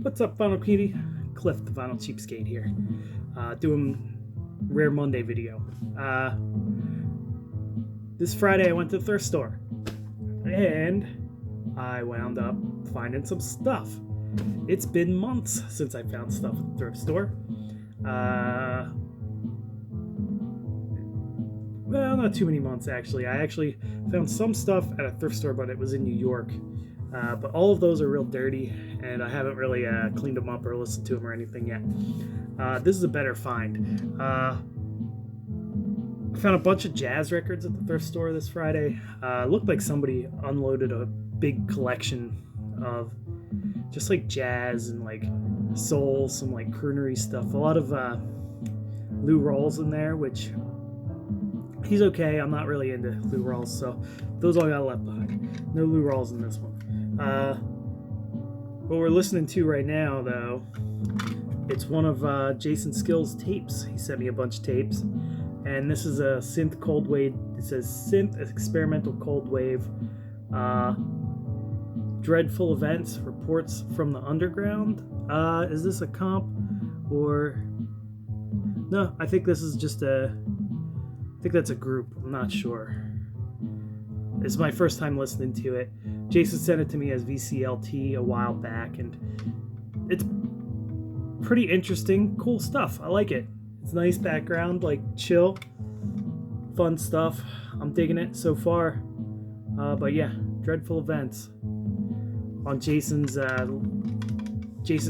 What's up, Vinyl Community? Cliff, the Vinyl Cheapskate here, doing Rare Monday video. This Friday I went to the thrift store, and I wound up finding some stuff. It's been months since I found stuff at the thrift store. Well, not too many months actually. I actually found some stuff at a thrift store, but it was in New York. But all of those are real dirty, and I haven't really cleaned them up or listened to them or anything yet. This is a better find. I found a bunch of jazz records at the thrift store this Friday. Looked like somebody unloaded a big collection of just like jazz and like soul, some like croonery stuff. A lot of Lou Rawls in there, which he's okay. I'm not really into Lou Rawls, so those all got left behind. No Lou Rawls in this one. What we're listening to right now, though, it's one of Jason Skill's tapes. He sent me a bunch of tapes, and this is a synth cold wave. It says synth experimental cold wave, dreadful events, reports from the underground. Is this a comp or no? I think this is just I think that's a group. I'm not sure. It's my first time listening to it. Jason sent it to me as VCLT a while back, and it's pretty interesting, cool stuff. I like it. It's nice background, like chill, fun stuff. I'm digging it so far. But yeah, dreadful events on Jason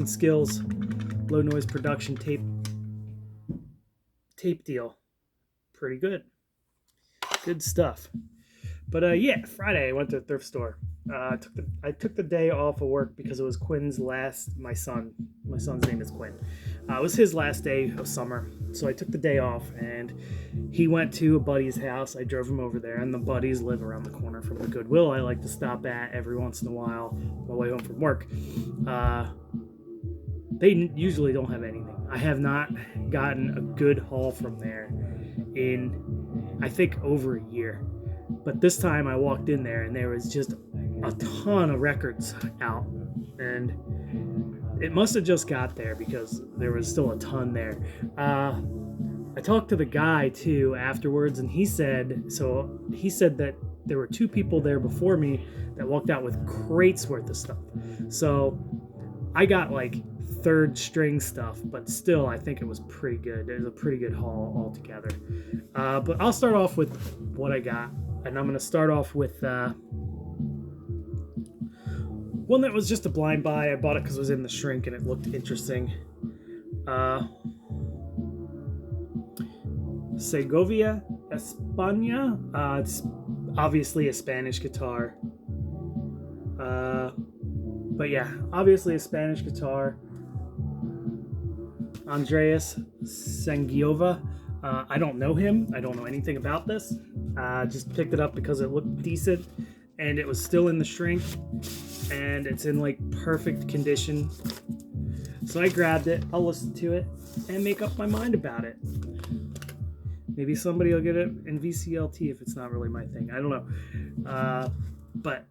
Skill's low noise production tape deal. Pretty good. Good stuff. But yeah, Friday I went to the thrift store. I took the day off of work because it was Quinn's my son's name is Quinn. It was his last day of summer, so I took the day off, and he went to a buddy's house. I drove him over there, and the buddies live around the corner from the Goodwill I like to stop at every once in a while on my way home from work. They usually don't have anything. I have not gotten a good haul from there in, I think, over a year. But this time I walked in there and there was just a ton of records out, and it must have just got there because there was still a ton there. I talked to the guy too afterwards, and he said that there were two people there before me that walked out with crates worth of stuff. So I got like third string stuff, but still I think it was pretty good. It was a pretty good haul altogether. But I'll start off with what I got. And I'm going to start off with one that was just a blind buy. I bought it because it was in the shrink and it looked interesting. Segovia, España. It's obviously a Spanish guitar. But yeah, obviously a Spanish guitar. Andreas Sangiova. I don't know him. I don't know anything about this. Just picked it up because it looked decent, and it was still in the shrink, and it's in like perfect condition. So I grabbed it. I'll listen to it and make up my mind about it. Maybe somebody will get it in VCLT if it's not really my thing. I don't know. But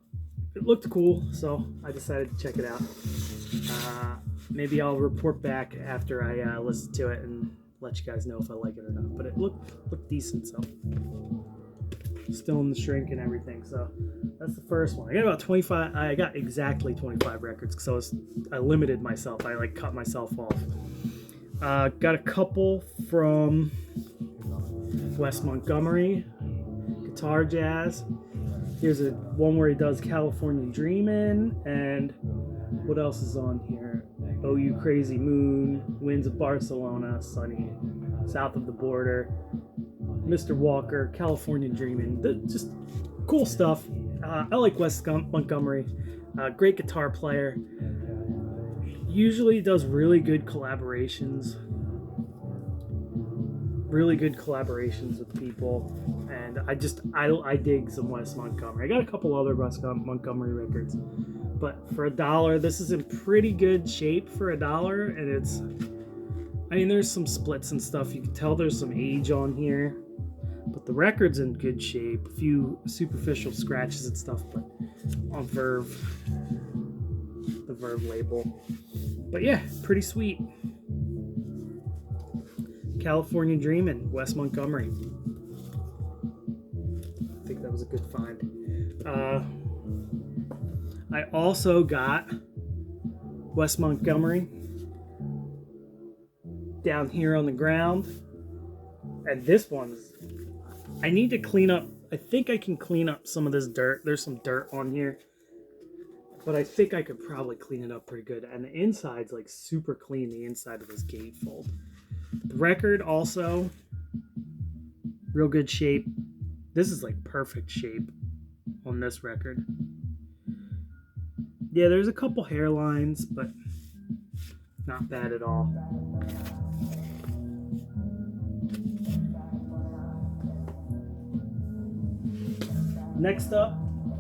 it looked cool, so I decided to check it out. Maybe I'll report back after I listen to it and let you guys know if I like it or not. But it looked decent, so still in the shrink and everything. So that's the first one. I got about 25. I got exactly 25 records because I limited myself. I like cut myself off. Got a couple from Wes Montgomery, guitar jazz. Here's one where he does California Dreamin', and what else is on here? Oh You Crazy Moon, Winds of Barcelona, Sunny, South of the Border, Mr. Walker, California Dreamin'. Just cool stuff. I like Wes Montgomery. Great guitar player. Usually does really good collaborations. With people, and I dig some Wes Montgomery. I got a couple other Wes Montgomery records, but for $1, this is in pretty good shape for $1, and there's some splits and stuff. You can tell there's some age on here, but the record's in good shape. A few superficial scratches and stuff, but on Verve, the Verve label. But yeah, pretty sweet. California Dreamin', Wes Montgomery. I think that was a good find. I also got Wes Montgomery down here on the ground. And this one's... I need to clean up... I think I can clean up some of this dirt. There's some dirt on here. But I think I could probably clean it up pretty good. And the inside's like super clean, the inside of this gatefold. The record also, real good shape. This is like perfect shape on this record. Yeah, there's a couple hairlines, but not bad at all. Next up,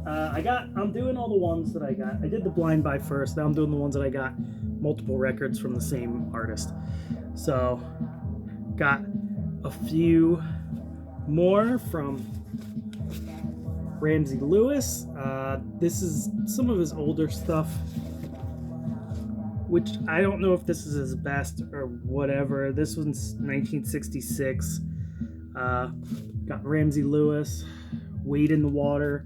I'm doing all the ones that I got. I did the blind buy first. Now I'm doing the ones that I got multiple records from the same artist. So, got a few more from Ramsay Lewis. This is some of his older stuff, which I don't know if this is his best or whatever. This one's 1966. Got Ramsay Lewis, Wade in the Water.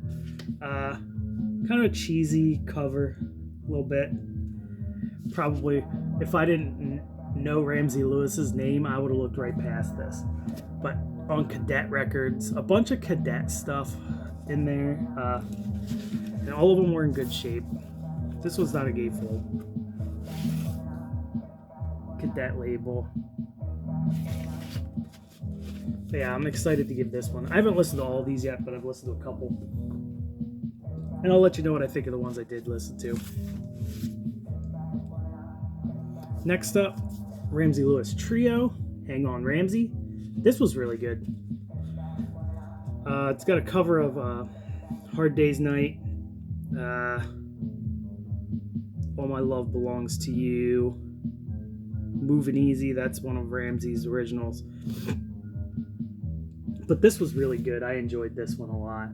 Kind of a cheesy cover, a little bit. Probably, if I didn't know Ramsay Lewis's name, I would have looked right past this. But on Cadet Records, a bunch of Cadet stuff in there, and all of them were in good shape. This was not a gatefold. Cadet label. But yeah, I'm excited to give this one. I haven't listened to all of these yet, but I've listened to a couple. And I'll let you know what I think of the ones I did listen to. Next up, Ramsay Lewis Trio, Hang On Ramsay. This was really good. It's got a cover of Hard Day's Night, All My Love Belongs to You, Moving Easy, that's one of Ramsay's originals. But this was really good. I enjoyed this one a lot.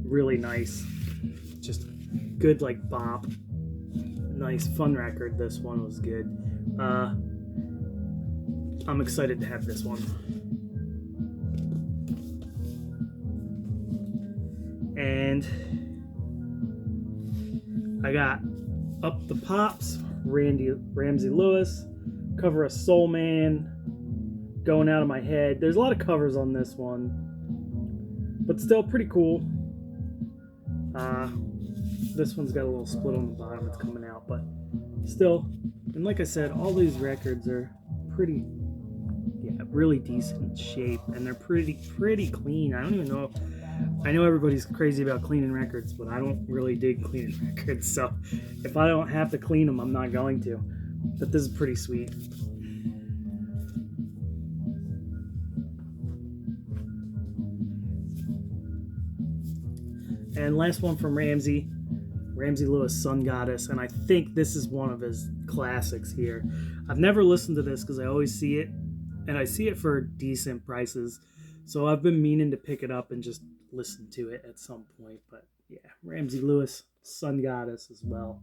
Really nice. Just good, like, bop. Nice, fun record. This one was good. I'm excited to have this one. And I got Up the Pops, Ramsay Lewis, cover of Soul Man, Going Out of My Head. There's a lot of covers on this one, but still pretty cool. This one's got a little split on the bottom. It's coming out, but still. And like I said, all these records are pretty, really decent shape, and they're pretty clean. I don't even know. I know everybody's crazy about cleaning records, but I don't really dig cleaning records. So if I don't have to clean them, I'm not going to. But this is pretty sweet. And last one from Ramsay Lewis, Sun Goddess, and I think this is one of his classics here. I've never listened to this because I always see it, and I see it for decent prices, so I've been meaning to pick it up and just listen to it at some point. But yeah, Ramsay Lewis, Sun Goddess as well.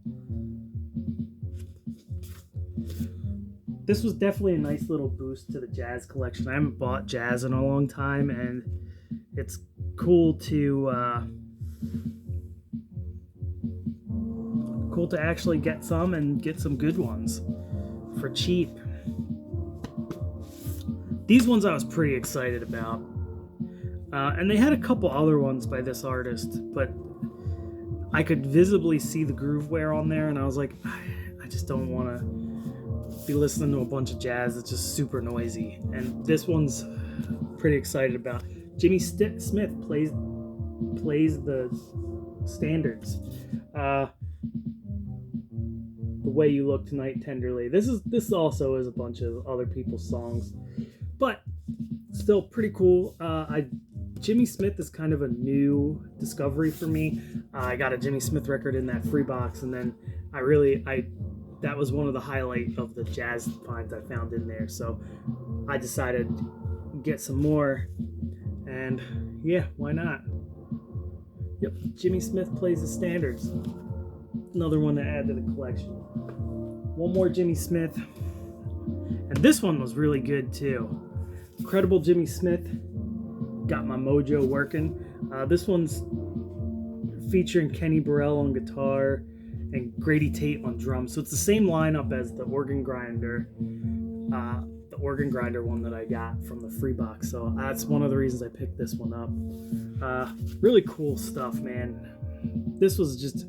This was definitely a nice little boost to the jazz collection. I haven't bought jazz in a long time, and it's cool to actually get some and get some good ones for cheap. These ones I was pretty excited about. And they had a couple other ones by this artist, but I could visibly see the groove wear on there, and I was like, I just don't want to be listening to a bunch of jazz that's just super noisy. And this one's pretty excited about. Jimmy Smith plays the standards. The Way You Look Tonight, Tenderly. This also is a bunch of other people's songs, but still pretty cool. Jimmy Smith is kind of a new discovery for me. I got a Jimmy Smith record in that free box, and then that was one of the highlight of the jazz finds I found in there. So I decided to get some more, and yeah, why not? Yep, Jimmy Smith Plays the Standards. Another one to add to the collection. One more Jimmy Smith. And this one was really good too. Incredible Jimmy Smith. Got my mojo working. This one's featuring Kenny Burrell on guitar and Grady Tate on drums. So it's the same lineup as the organ grinder. The organ grinder one that I got from the free box. So that's one of the reasons I picked this one up. Really cool stuff, man. This was just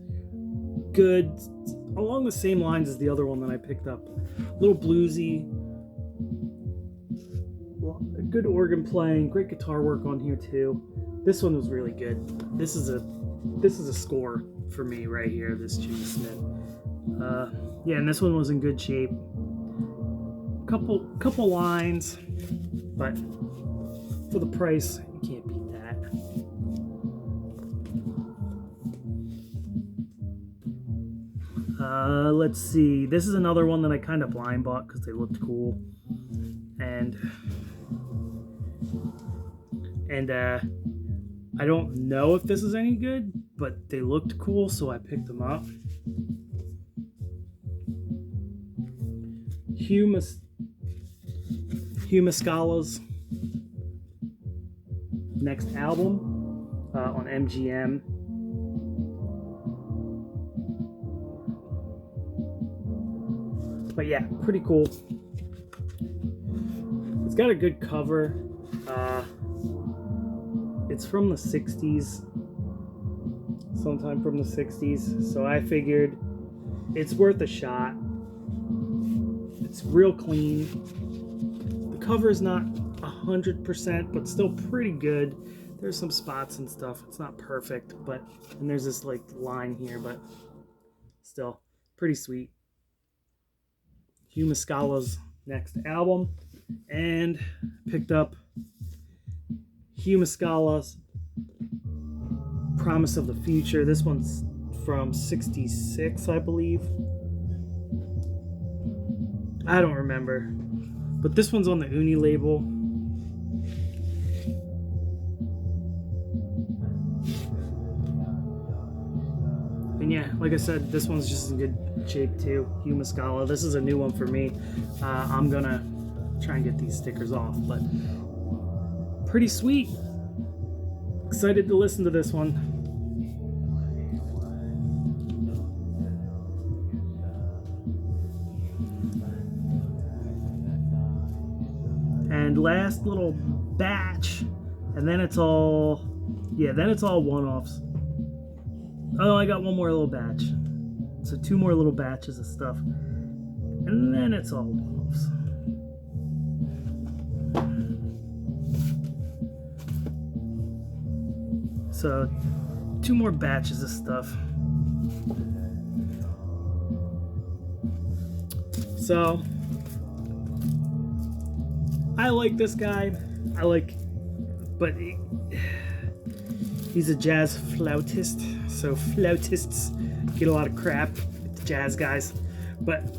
good, along the same lines as the other one that I picked up. A little bluesy, good organ playing, great guitar work on here too. This one was really good. This is a score for me right here, this Jimmy Smith. Yeah, and this one was in good shape. Couple lines, but for the price, you can't beat that. Let's see. This is another one that I kind of blind bought because they looked cool, and I don't know if this is any good, but they looked cool, so I picked them up. Hugh Scala's next album on MGM. But yeah, pretty cool. It's got a good cover. It's from the 60s. Sometime from the 60s. So I figured it's worth a shot. It's real clean. The cover is not 100%, but still pretty good. There's some spots and stuff. It's not perfect, and there's this like line here, but still pretty sweet. Hugh Scala's next album, and picked up Hugh Scala's Promise of the Future. This one's from '66, I believe. I don't remember, but this one's on the Uni label. And yeah, like I said, this one's just in good shape too. Hugh Scala. This is a new one for me. I'm gonna try and get these stickers off, but pretty sweet. Excited to listen to this one. And last little batch, and then it's all one-offs. Oh, I got one more little batch. So 2 more little batches of stuff. And then it's all one-offs. So 2 more batches of stuff. So I like this guy. But he's a jazz flautist, so flautists get a lot of crap with the jazz guys. But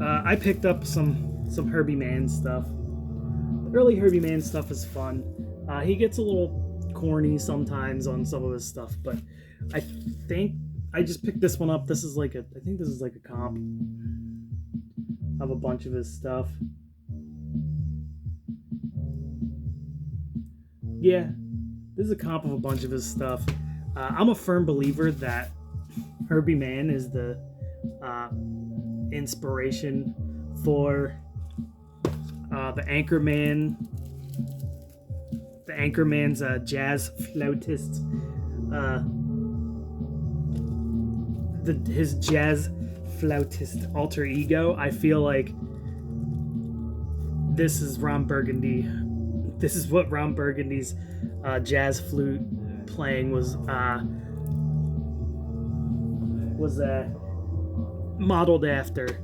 I picked up some Herbie Mann stuff. The early Herbie Mann stuff is fun. He gets a little corny sometimes on some of his stuff, but I think I just picked this one up. I think this is like a comp of a bunch of his stuff. Yeah, this is a comp of a bunch of his stuff. I'm a firm believer that Herbie Mann is the inspiration for the Anchorman's jazz flautist, his jazz flautist alter ego. I feel like this is Ron Burgundy. This is what Ron Burgundy's jazz flute playing was modeled after,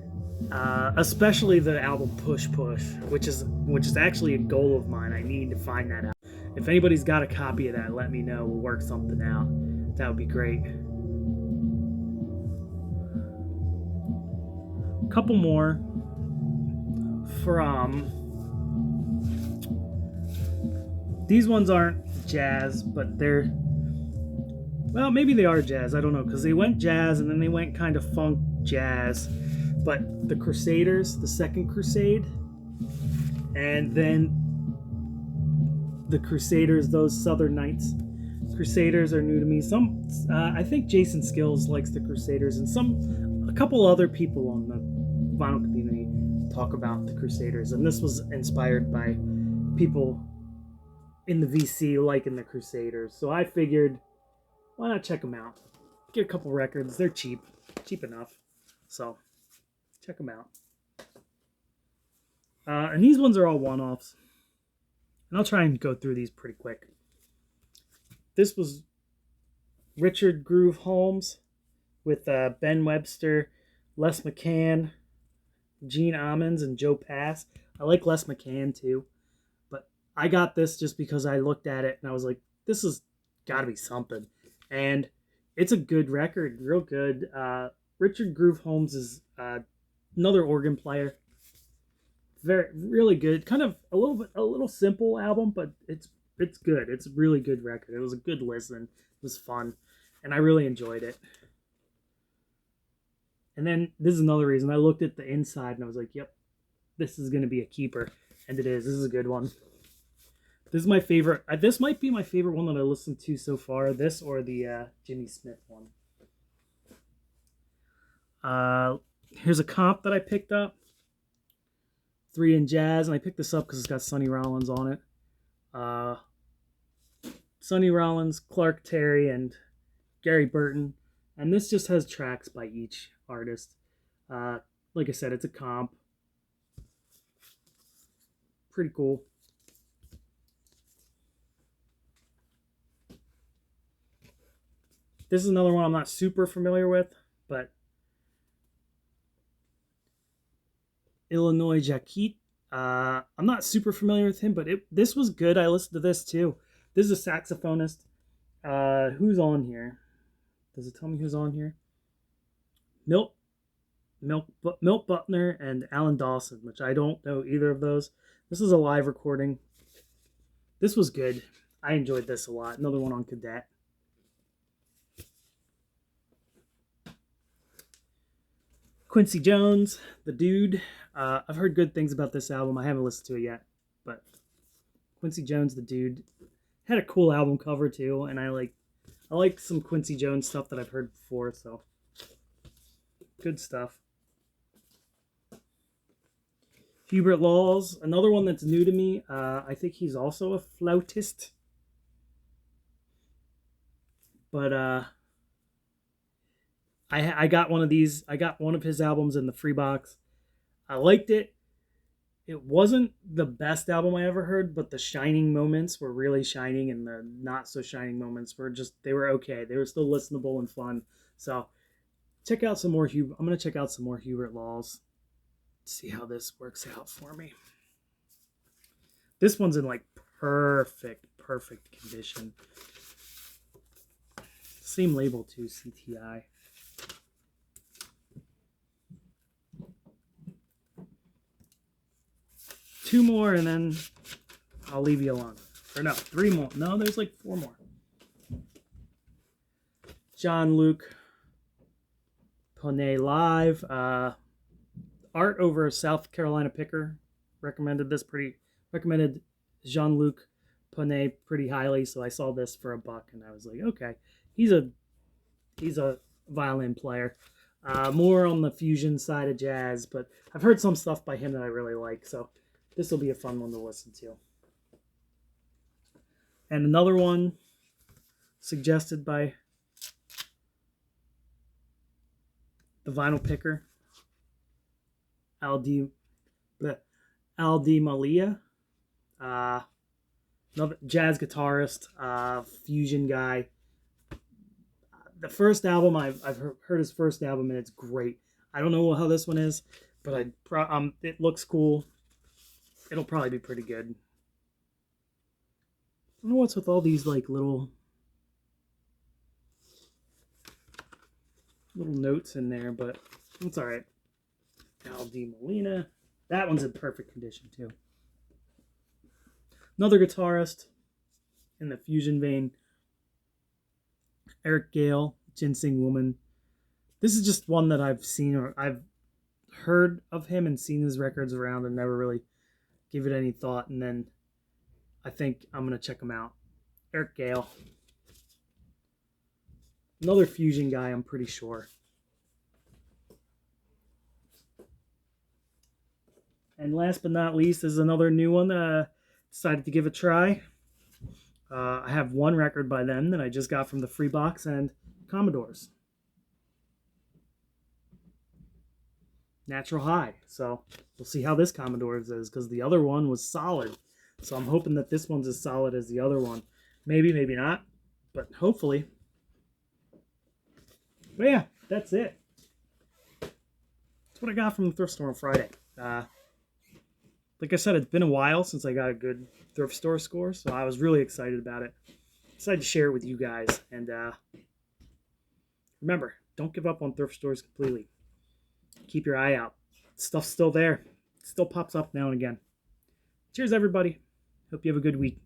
especially the album Push Push, which is actually a goal of mine. I need to find that out. If anybody's got a copy of that, let me know. We'll work something out. That would be great. A couple more from. These ones aren't jazz, but they're, well, maybe they are jazz. I don't know, because they went jazz and then they went kind of funk jazz. but the Crusaders, the Second Crusade, and then the Crusaders, those Southern Knights. Crusaders are new to me. I think Jason Skills likes the Crusaders, and a couple other people on the vinyl community talk about the Crusaders, and this was inspired by people in the VC liking the Crusaders. So I figured, why not check them out? Get a couple records. They're cheap enough. So check them out. And these ones are all one-offs. And I'll try and go through these pretty quick. This was Richard Groove Holmes with Ben Webster, Les McCann, Gene Ammons, and Joe Pass. I like Les McCann too. But I got this just because I looked at it and I was like, this has got to be something. And it's a good record, real good. Richard Groove Holmes is another organ player. Really good. Kind of a little simple album, but it's good. It's a really good record. It was a good listen. It was fun, and I really enjoyed it. And then this is another reason. I looked at the inside and I was like, yep, this is going to be a keeper. And it is. This is a good one. This is my favorite. This might be my favorite one that I listened to so far. This or the Jimmy Smith one. Here's a comp that I picked up. 3 in Jazz. And I picked this up because it's got Sonny Rollins on it. Sonny Rollins, Clark Terry, and Gary Burton. And this just has tracks by each artist. Like I said, it's a comp. Pretty cool. This is another one I'm not super familiar with, but Illinois Jacquet. I'm not super familiar with him, but this was good. I listened to this too. This is a saxophonist. Who's on here? Does it tell me who's on here? Milt Butner and Alan Dawson, which I don't know either of those. This is a live recording. This was good. I enjoyed this a lot. Another one on Cadet. Quincy Jones, the dude. I've heard good things about this album. I haven't listened to it yet, but Quincy Jones, the dude, had a cool album cover too, and I like some Quincy Jones stuff that I've heard before, so good stuff. Hubert Laws, another one that's new to me. I think he's also a flautist, but I got one of these. I got one of his albums in the free box. I liked it. It wasn't the best album I ever heard, but the shining moments were really shining, and the not so shining moments they were okay. They were still listenable and fun. So check out some more I'm going to check out some more Hubert Laws. See how this works out for me. This one's in like perfect condition. Same label too, CTI. Two more and then I'll leave you alone. Or no, 3 more. No, there's like 4 more. Jean-Luc Poney live. Art over South Carolina Picker recommended Jean-Luc Poney pretty highly, so I saw this for $1 and I was like, okay, he's a violin player. More on the fusion side of jazz, but I've heard some stuff by him that I really like, so this will be a fun one to listen to. And another one suggested by the Vinyl Picker, Al Di Malia, another jazz guitarist, fusion guy. The first album, I've heard his first album and it's great. I don't know how this one is, but it looks cool. It'll probably be pretty good. I don't know what's with all these like little notes in there, but it's all right. Al Di Molina. That one's in perfect condition too. Another guitarist in the fusion vein. Eric Gale, Ginseng Woman. This is just one that I've seen or I've heard of him and seen his records around and never really give it any thought. And then I think I'm going to check him out. Eric Gale. Another fusion guy, I'm pretty sure. And last but not least is another new one that I decided to give a try. I have one record by them that I just got from the free box and Commodores. Natural High. So we'll see how this Commodores is, because the other one was solid. So I'm hoping that this one's as solid as the other one. Maybe, maybe not, but hopefully. But yeah, that's it. That's what I got from the thrift store on Friday. Like I said, it's been a while since I got a good thrift store score, so I was really excited about it. Decided to share it with you guys. And remember, don't give up on thrift stores completely. Keep your eye out. Stuff's still there. It still pops up now and again. Cheers, everybody. Hope you have a good week.